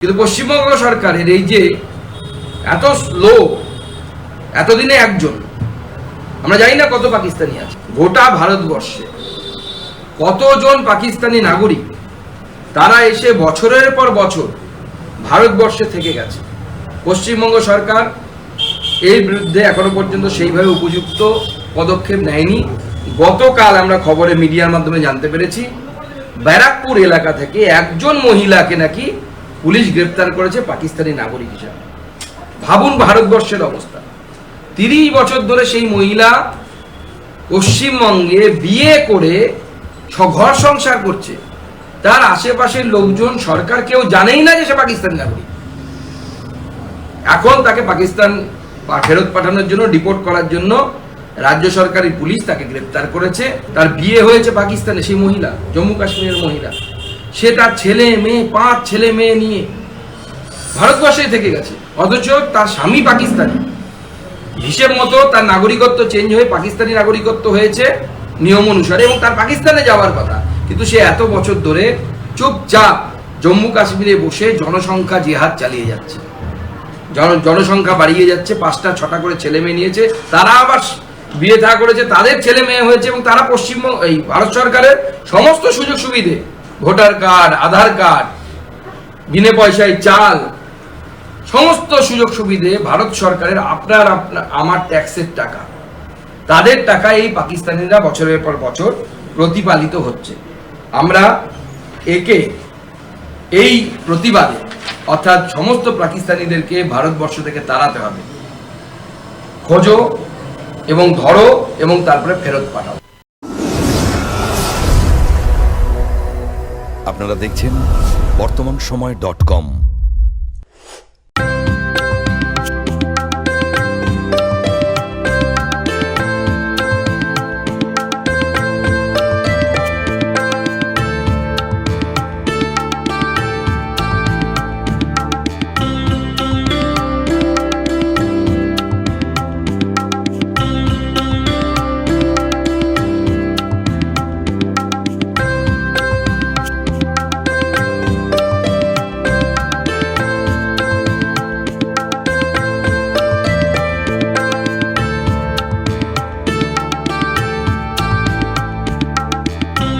কিন্তু পশ্চিমবঙ্গ সরকারের এই যে এত স্লো, এতদিনে একজন, আমরা জানি না কত পাকিস্তানি আছে গোটা ভারতবর্ষে, কতজন পাকিস্তানি নাগরিক তারা এসে বছরের পর বছর ভারতবর্ষে থেকে গেছে। পশ্চিমবঙ্গ সরকার এর বিরুদ্ধে এখনো পর্যন্ত সেইভাবে উপযুক্ত পদক্ষেপ নেয়নি। গতকাল আমরা খবরে মিডিয়ার মাধ্যমে জানতে পেরেছি ব্যারাকপুর এলাকা থেকে একজন মহিলাকে নাকি পুলিশ গ্রেপ্তার করেছে পাকিস্তানি নাগরিক হিসাবে। ভাবুন ভারতবর্ষের অবস্থা। 30 বছর ধরে সেই মহিলা পশ্চিমবঙ্গে বিয়ে করে ঘর সংসার করছে, তার আশেপাশের লোকজন, সরকার কেউ জানেই না যে সে পাকিস্তানি নাগরিক। এখন তাকে পাকিস্তান ফেরত পাঠানোর জন্য, ডিপোর্ট করার জন্য রাজ্য সরকারি পুলিশ তাকে গ্রেপ্তার করেছে। তার বিয়ে হয়েছে পাকিস্তানে, সেই মহিলা জম্মু কাশ্মীরের মহিলা, সে তার ছেলে মেয়ে 5 ছেলে মেয়ে নিয়ে ভারতবর্ষে থেকে গেছে, অথচ তার স্বামী পাকিস্তানি। হিসেব মতো তার নাগরিকত্ব চেঞ্জ হয়ে পাকিস্তানি নাগরিকত্ব হয়েছে নিয়ম অনুসারে, এবং তার পাকিস্তানে যাওয়ার কথা, কিন্তু সে এত বছর ধরে চুপচাপ জম্মু কাশ্মীরে বসে জনসংখ্যা জিহাদ চালিয়ে যাচ্ছে। জনসংখ্যা বাড়িয়ে যাচ্ছে, 5টা 6টা করে ছেলে মেয়ে নিয়েছে, তারা আবার বিয়ে থা করেছে, তাদের ছেলে মেয়ে হয়েছে, এবং তারা এই ভারত সরকারের সমস্ত সুযোগ সুবিধে, ভোটার কার্ড, আধার কার্ড, বিনা পয়সায় চাল, সমস্ত সুযোগ সুবিধে ভারত সরকারের আমার ট্যাক্সের টাকা, তাদের টাকা এই পাকিস্তানিরা বছরের পর বছর প্রতিপালিত হচ্ছে। আমরা এই প্রতিবাদে, অর্থাৎ সমস্ত পাকিস্তানিদেরকে ভারতবর্ষ থেকে তাড়াতে হবে। খোঁজো এবং ধরো এবং তারপরে ফেরত পাঠাও। আপনারা দেখছেন বর্তমানসময়.com।